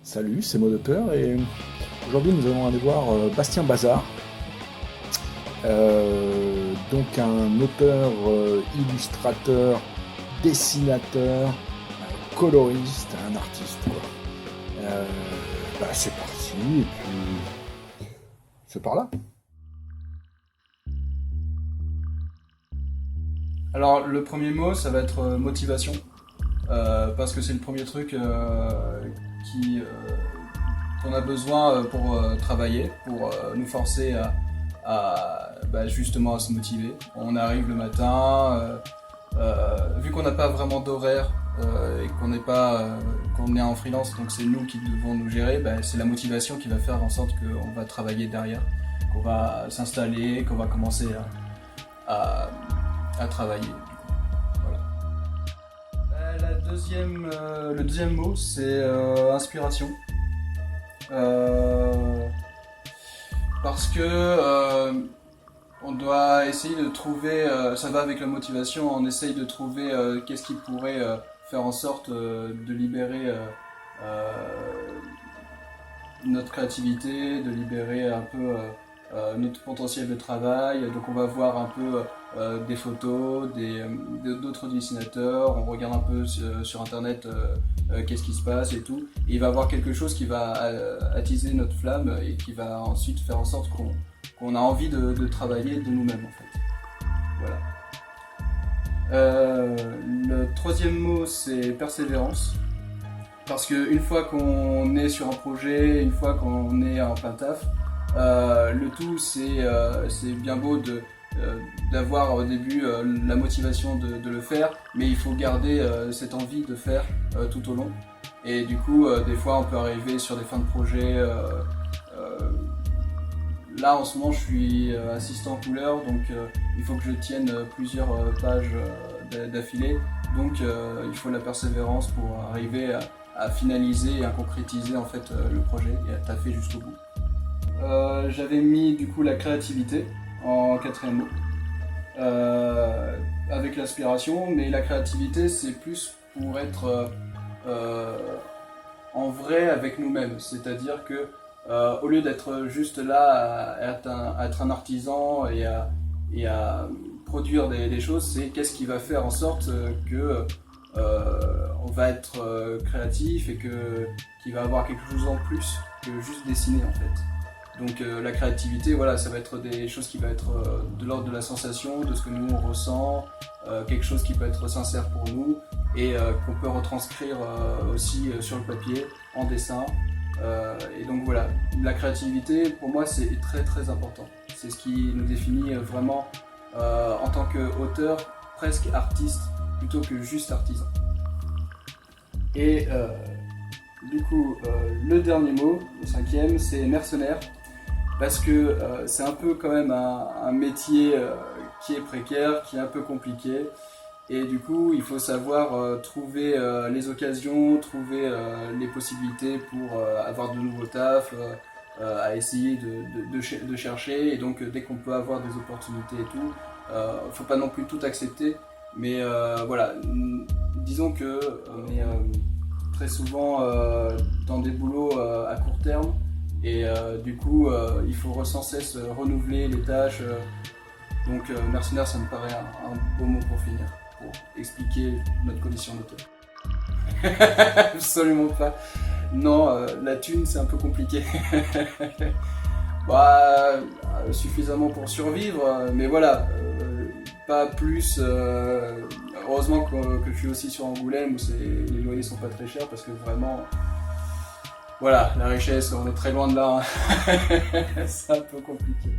Salut, c'est Modoteur et aujourd'hui nous allons aller voir Bastien Bazard, donc un auteur, illustrateur, dessinateur, coloriste, un artiste quoi. C'est parti et puis c'est par là. Alors le premier mot ça va être motivation, parce que c'est le premier truc qu'on a besoin pour travailler, pour nous forcer justement à se motiver. On arrive le matin, vu qu'on n'a pas vraiment d'horaire et qu'on est en freelance, donc c'est nous qui devons nous gérer, c'est la motivation qui va faire en sorte qu'on va travailler derrière, qu'on va s'installer, qu'on va commencer à travailler. Voilà. Le deuxième mot, c'est inspiration. Parce que on doit essayer de trouver, ça va avec la motivation, on essaye de trouver qu'est-ce qui pourrait faire en sorte de libérer notre créativité, de libérer un peu notre potentiel de travail. Donc on va voir un peu des photos, d'autres dessinateurs, on regarde un peu sur internet qu'est-ce qui se passe et tout. Et il va y avoir quelque chose qui va attiser notre flamme et qui va ensuite faire en sorte qu'on a envie de travailler de nous-mêmes en fait. Voilà. Le troisième mot c'est persévérance. Parce qu'une fois qu'on est sur un projet, une fois qu'on est en plein taf, le tout c'est bien beau d'avoir au début la motivation de le faire, mais il faut garder cette envie de faire tout au long. Et du coup, des fois on peut arriver sur des fins de projet. Là en ce moment je suis assistant couleur, donc il faut que je tienne plusieurs pages d'affilée. Donc il faut la persévérance pour arriver à finaliser et à concrétiser en fait le projet et à taffer jusqu'au bout. J'avais mis du coup la créativité en quatrième mot, avec l'aspiration, mais la créativité c'est plus pour être en vrai avec nous-mêmes, c'est-à-dire que au lieu d'être juste là à être un artisan et à produire des choses, c'est qu'est-ce qui va faire en sorte que on va être créatif et qu'il va avoir quelque chose en plus que juste dessiner en fait. Donc la créativité, voilà, ça va être des choses qui vont être de l'ordre de la sensation, de ce que nous on ressent, quelque chose qui peut être sincère pour nous et qu'on peut retranscrire aussi sur le papier, en dessin. Et donc voilà, la créativité pour moi c'est très très important. C'est ce qui nous définit vraiment en tant qu'auteur, presque artiste, plutôt que juste artisan. Et du coup, le dernier mot, le cinquième, c'est mercenaire. Parce que c'est un peu quand même un métier qui est précaire, qui est un peu compliqué. Et du coup, il faut savoir trouver les occasions, trouver les possibilités pour avoir de nouveaux tafs, à essayer de chercher. Et donc, dès qu'on peut avoir des opportunités et tout, faut pas non plus tout accepter. Mais voilà, disons que on est très souvent dans des boulots à court terme. Et du coup, il faut sans cesse renouveler les tâches. Donc mercenaire, ça me paraît un beau mot pour finir, pour expliquer notre condition d'auteur. Absolument pas. Non, la thune, c'est un peu compliqué. Suffisamment pour survivre, mais voilà, pas plus. Heureusement que je suis aussi sur Angoulême où les loyers sont pas très chers parce que vraiment. Voilà, la richesse, on est très loin de là, hein. C'est un peu compliqué.